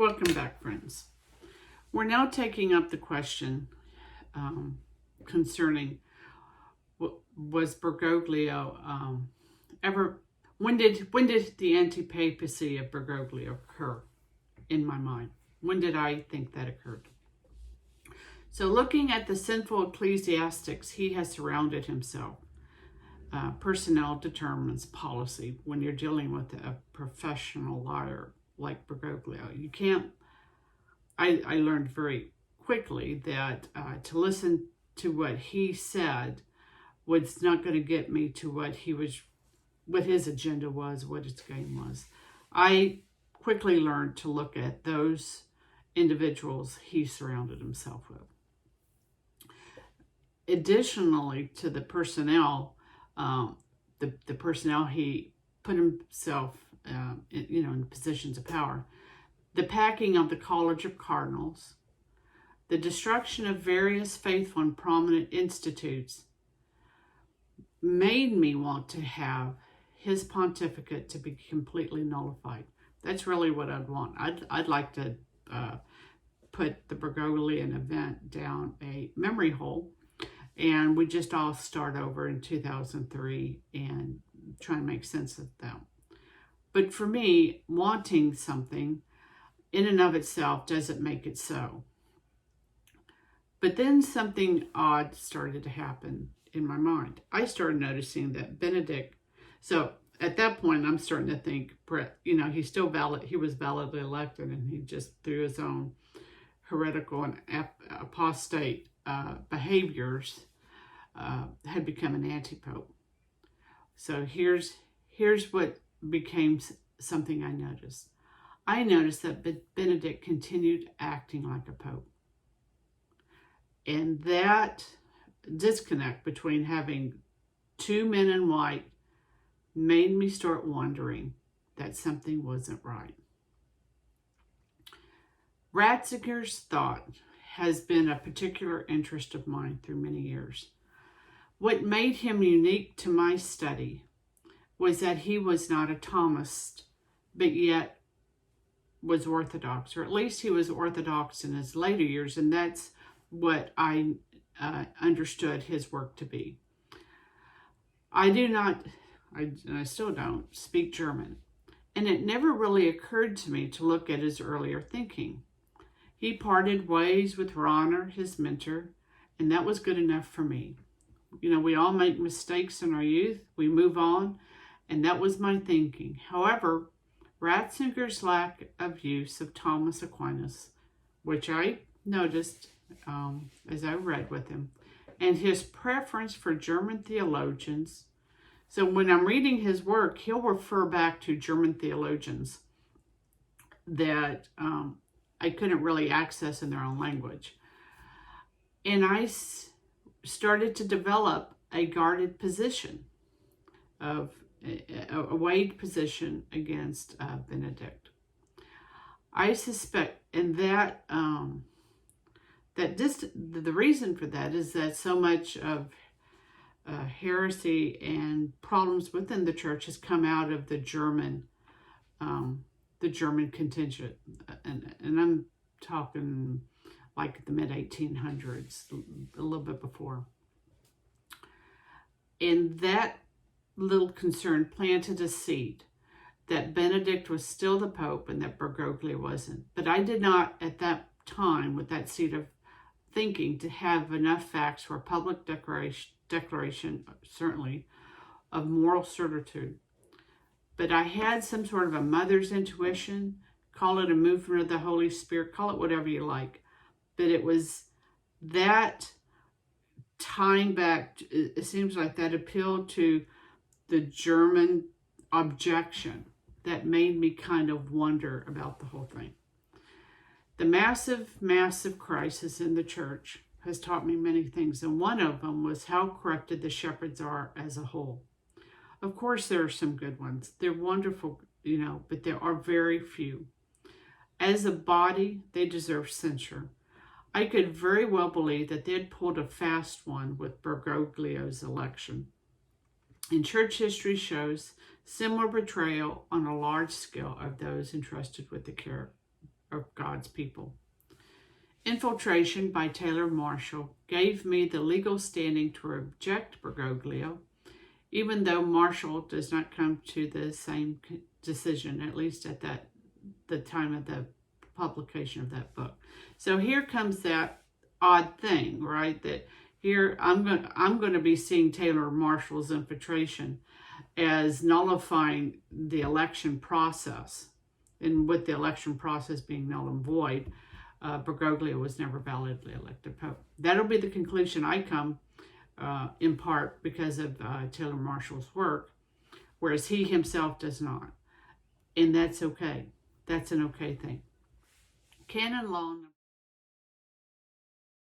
Welcome back, friends. We're now taking up the question concerning was Bergoglio ever? When did the anti-papacy of Bergoglio occur? In my mind, when did I think that occurred? So, looking at the sinful ecclesiastics he has surrounded himself. Personnel determines policy when you're dealing with a professional liar like Bergoglio. You can't, I learned very quickly that to listen to what he said was not going to get me to what his agenda was, what his game was. I quickly learned to look at those individuals he surrounded himself with. Additionally to the personnel, the personnel he put himself in positions of power, the packing of the College of Cardinals, the destruction of various faithful and prominent institutes made me want to have his pontificate to be completely nullified. That's really what I'd want. I'd like to put the Bergoglian event down a memory hole, and we just all start over in 2003 and try and make sense of them. But for me, wanting something in and of itself doesn't make it so. But then something odd started to happen in my mind. I started noticing that Benedict, so at that point, I'm starting to think, he's still valid. He was validly elected, and he just, through his own heretical and apostate behaviors, had become an anti-pope. So here's what became something I noticed. I noticed that Benedict continued acting like a pope. And that disconnect between having two men in white made me start wondering that something wasn't right. Ratzinger's thought has been a particular interest of mine through many years. What made him unique to my study was that he was not a Thomist, but yet was Orthodox, or at least he was Orthodox in his later years, and that's what I understood his work to be. I still don't speak German, and it never really occurred to me to look at his earlier thinking. He parted ways with Rahner, his mentor, and that was good enough for me. We all make mistakes in our youth, we move on, and that was my thinking. However, Ratzinger's lack of use of Thomas Aquinas, which I noticed as I read with him, and his preference for German theologians. So when I'm reading his work, he'll refer back to German theologians that I couldn't really access in their own language. And I started to develop a guarded position of a weighed position against Benedict. I suspect, and that the reason for that is that so much of heresy and problems within the church has come out of the German contingent, and I'm talking like the mid-1800s, a little bit before. And that little concern planted a seed that Benedict was still the Pope and that Bergoglio wasn't. But I did not, at that time, with that seed of thinking, to have enough facts for a public declaration, certainly, of moral certitude. But I had some sort of a mother's intuition, call it a movement of the Holy Spirit, call it whatever you like. But it was that tying back, it seems like that appeal to the German objection that made me kind of wonder about the whole thing. The massive crisis in the church has taught me many things, and one of them was how corrupted the shepherds are as a whole. Of course, there are some good ones. They're wonderful, but there are very few. As a body, they deserve censure. I could very well believe that they had pulled a fast one with Bergoglio's election. And church history shows similar betrayal on a large scale of those entrusted with the care of God's people. Infiltration by Taylor Marshall gave me the legal standing to reject Bergoglio, even though Marshall does not come to the same decision, at least at the time of the publication of that book. So here comes that odd thing, right? That here I'm going to be seeing Taylor Marshall's infiltration as nullifying the election process, and with the election process being null and void, Bergoglio was never validly elected pope. That'll be the conclusion I come, in part because of Taylor Marshall's work, whereas he himself does not. And that's okay. That's an okay thing. Canon law